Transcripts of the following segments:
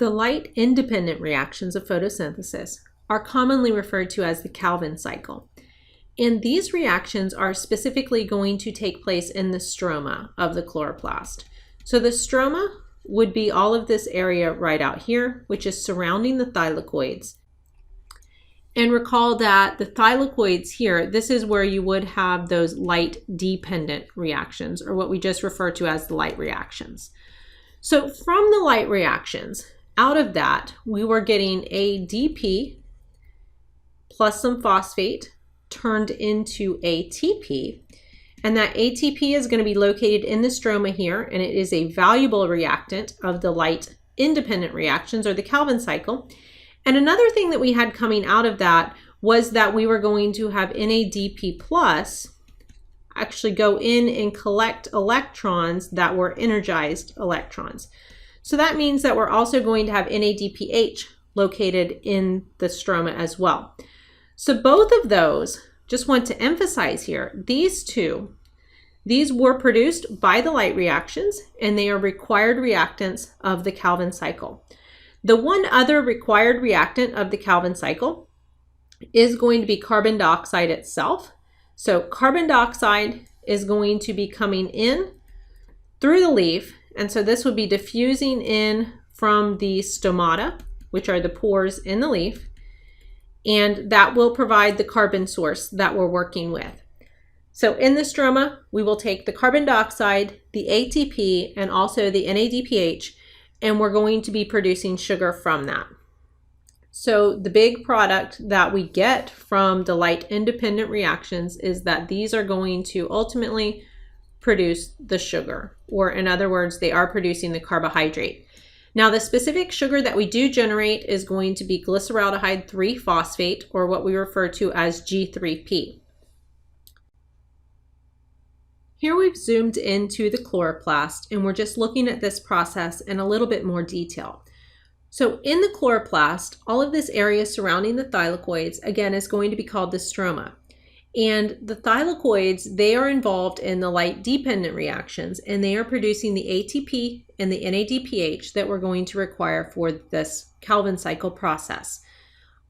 The light-independent reactions of photosynthesis are commonly referred to as the Calvin cycle. And these reactions are specifically going to take place in the stroma of the chloroplast. So the stroma would be all of this area right out here, which is surrounding the thylakoids. And recall that the thylakoids here, this is where you would have those light-dependent reactions, or what we just refer to as the light reactions. So from the light reactions, out of that, we were getting ADP plus some phosphate turned into ATP. And that ATP is going to be located in the stroma here, and it is a valuable reactant of the light-independent reactions, or the Calvin cycle. And another thing that we had coming out of that was that we were going to have NADP plus actually go in and collect electrons that were energized electrons. So that means that we're also going to have NADPH located in the stroma as well. So both of those, just want to emphasize here, these were produced by the light reactions, and they are required reactants of the Calvin cycle. The one other required reactant of the Calvin cycle is going to be carbon dioxide itself. So carbon dioxide is going to be coming in through the leaf, and so this would be diffusing in from the stomata, which are the pores in the leaf, and that will provide the carbon source that we're working with. So in the stroma, we will take the carbon dioxide, the ATP, and also the NADPH, and we're going to be producing sugar from that. So the big product that we get from the light-independent reactions is that these are going to ultimately produce the sugar, or in other words, they are producing the carbohydrate. Now, the specific sugar that we do generate is going to be glyceraldehyde 3-phosphate, or what we refer to as G3P. Here we've zoomed into the chloroplast, and we're just looking at this process in a little bit more detail. So in the chloroplast, all of this area surrounding the thylakoids, again, is going to be called the stroma. And the thylakoids, they are involved in the light-dependent reactions, and they are producing the ATP and the NADPH that we're going to require for this Calvin cycle process.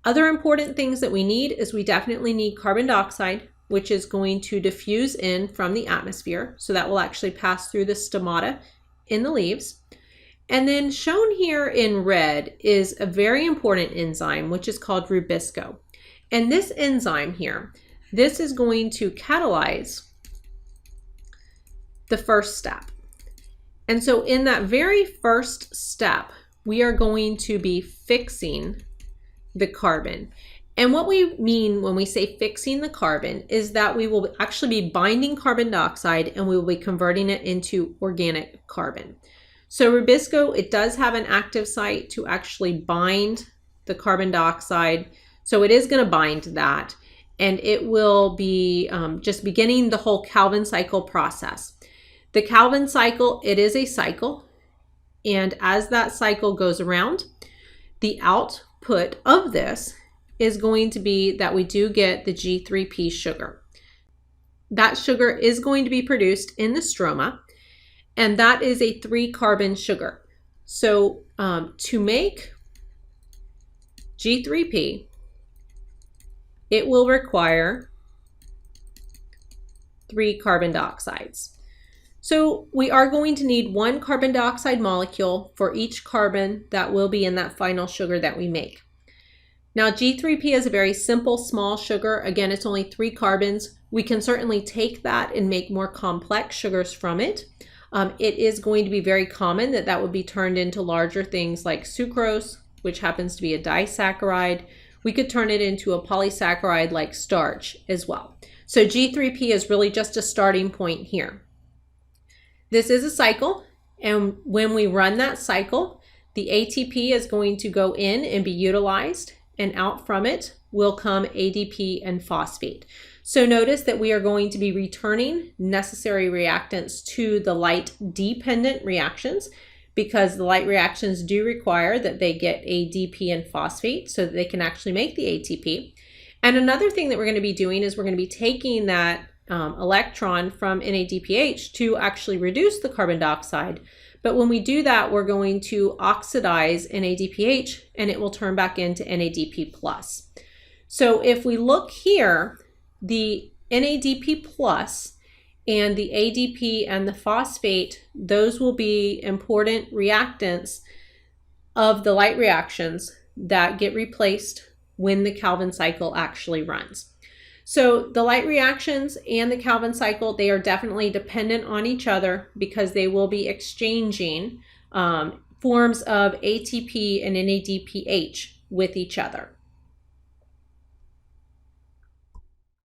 Other important things that we need is we definitely need carbon dioxide, which is going to diffuse in from the atmosphere. So that will actually pass through the stomata in the leaves. And then shown here in red is a very important enzyme, which is called Rubisco. And this enzyme here, this is going to catalyze the first step. And so in that very first step, we are going to be fixing the carbon. And what we mean when we say fixing the carbon is that we will actually be binding carbon dioxide, and we will be converting it into organic carbon. So Rubisco, it does have an active site to actually bind the carbon dioxide. So it is going to bind that, and it will be just beginning the whole Calvin cycle process. The Calvin cycle, it is a cycle, and as that cycle goes around, the output of this is going to be that we do get the G3P sugar. That sugar is going to be produced in the stroma, and that is a 3-carbon sugar. So to make G3P, it will require 3 carbon dioxides. So we are going to need 1 carbon dioxide molecule for each carbon that will be in that final sugar that we make. Now, G3P is a very simple, small sugar. Again, it's only 3 carbons. We can certainly take that and make more complex sugars from it. It is going to be very common that that would be turned into larger things like sucrose, which happens to be a disaccharide. We could turn it into a polysaccharide like starch as well. So G3P is really just a starting point here. This is a cycle, and when we run that cycle, the ATP is going to go in and be utilized, and out from it will come ADP and phosphate. So notice that we are going to be returning necessary reactants to the light-dependent reactions, because the light reactions do require that they get ADP and phosphate so that they can actually make the ATP. And another thing that we're going to be doing is we're going to be taking that electron from NADPH to actually reduce the carbon dioxide. But when we do that, we're going to oxidize NADPH and it will turn back into NADP+. So if we look here, the NADP+ and the ADP and the phosphate, those will be important reactants of the light reactions that get replaced when the Calvin cycle actually runs. So the light reactions and the Calvin cycle, they are definitely dependent on each other because they will be exchanging forms of ATP and NADPH with each other.